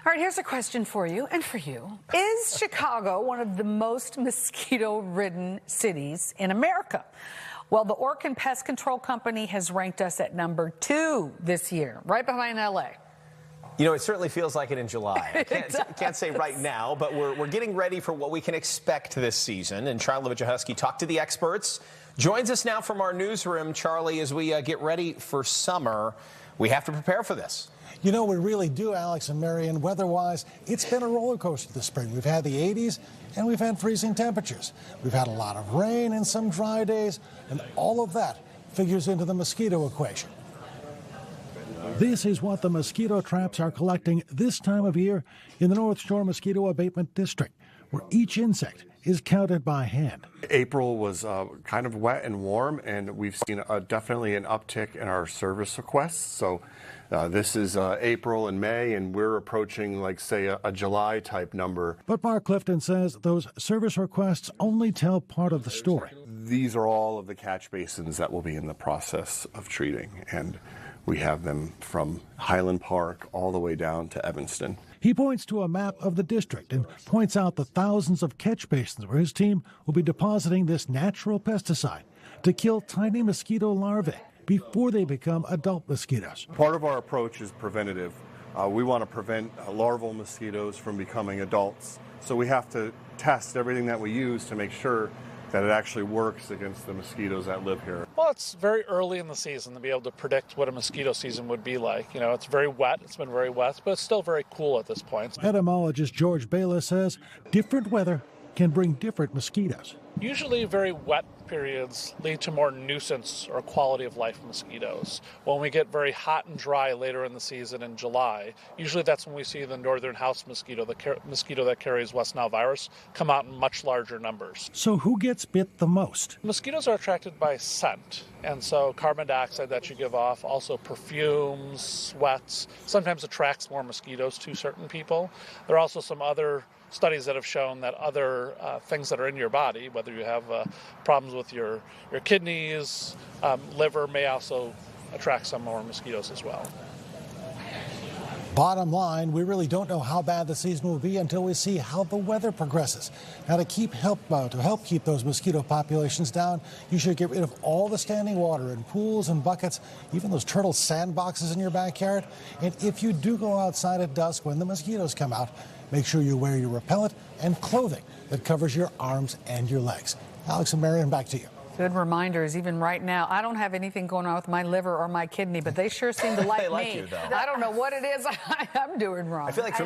All right, here's a question for you and for you. Is Chicago one of the most mosquito-ridden cities in America? Well, the Orkin Pest Control Company has ranked us at #2 this year, right behind LA. You know, it certainly feels like it in July. I can't say right now, but we're getting ready for what we can expect this season. And Charlie Wojciechowski talked to the experts. Joins us now from our newsroom. Charlie, as we get ready for summer, we have to prepare for this. You know, we really do, Alex and Marion. Weather-wise, it's been a roller coaster this spring. We've had the 80s and we've had freezing temperatures. We've had a lot of rain and some dry days, and all of that figures into the mosquito equation. This is what the mosquito traps are collecting this time of year in the North Shore Mosquito Abatement District, where each insect is counted by hand. April was kind of wet and warm, and we've seen definitely an uptick in our service requests. So this is April and May, and we're approaching, like, say, a July type number. But Mark Clifton says those service requests only tell part of the story. These are all of the catch basins that will be in the process of treating, and we have them from Highland Park all the way down to Evanston. He points to a map of the district and points out the thousands of catch basins where his team will be depositing this natural pesticide to kill tiny mosquito larvae before they become adult mosquitoes. Part of our approach is preventative. We want to prevent larval mosquitoes from becoming adults. So we have to test everything that we use to make sure that it actually works against the mosquitoes that live here. Well, it's very early in the season to be able to predict what a mosquito season would be like. You know, it's very wet. It's been very wet, but it's still very cool at this point. Entomologist George Bayless says different weather can bring different mosquitoes. Usually very wet periods lead to more nuisance or quality of life mosquitoes. When we get very hot and dry later in the season in July, usually that's when we see the northern house mosquito, the mosquito that carries West Nile virus, come out in much larger numbers. So who gets bit the most? Mosquitoes are attracted by scent, and so carbon dioxide that you give off, also perfumes, sweats, sometimes attracts more mosquitoes to certain people. There are also some other studies that have shown that other things that are in your body, whether you have problems with your kidneys, liver, may also attract some more mosquitoes as well. Bottom line, we really don't know how bad the season will be until we see how the weather progresses. Now, to help keep those mosquito populations down, you should get rid of all the standing water in pools and buckets, even those turtle sandboxes in your backyard. And if you do go outside at dusk when the mosquitoes come out, make sure you wear your repellent and clothing that covers your arms and your legs. Alex and Marion, back to you. Good reminders, even right now. I don't have anything going on with my liver or my kidney, but they sure seem to like They like me. you, though. I don't know what it is I'm doing wrong. I feel like for me,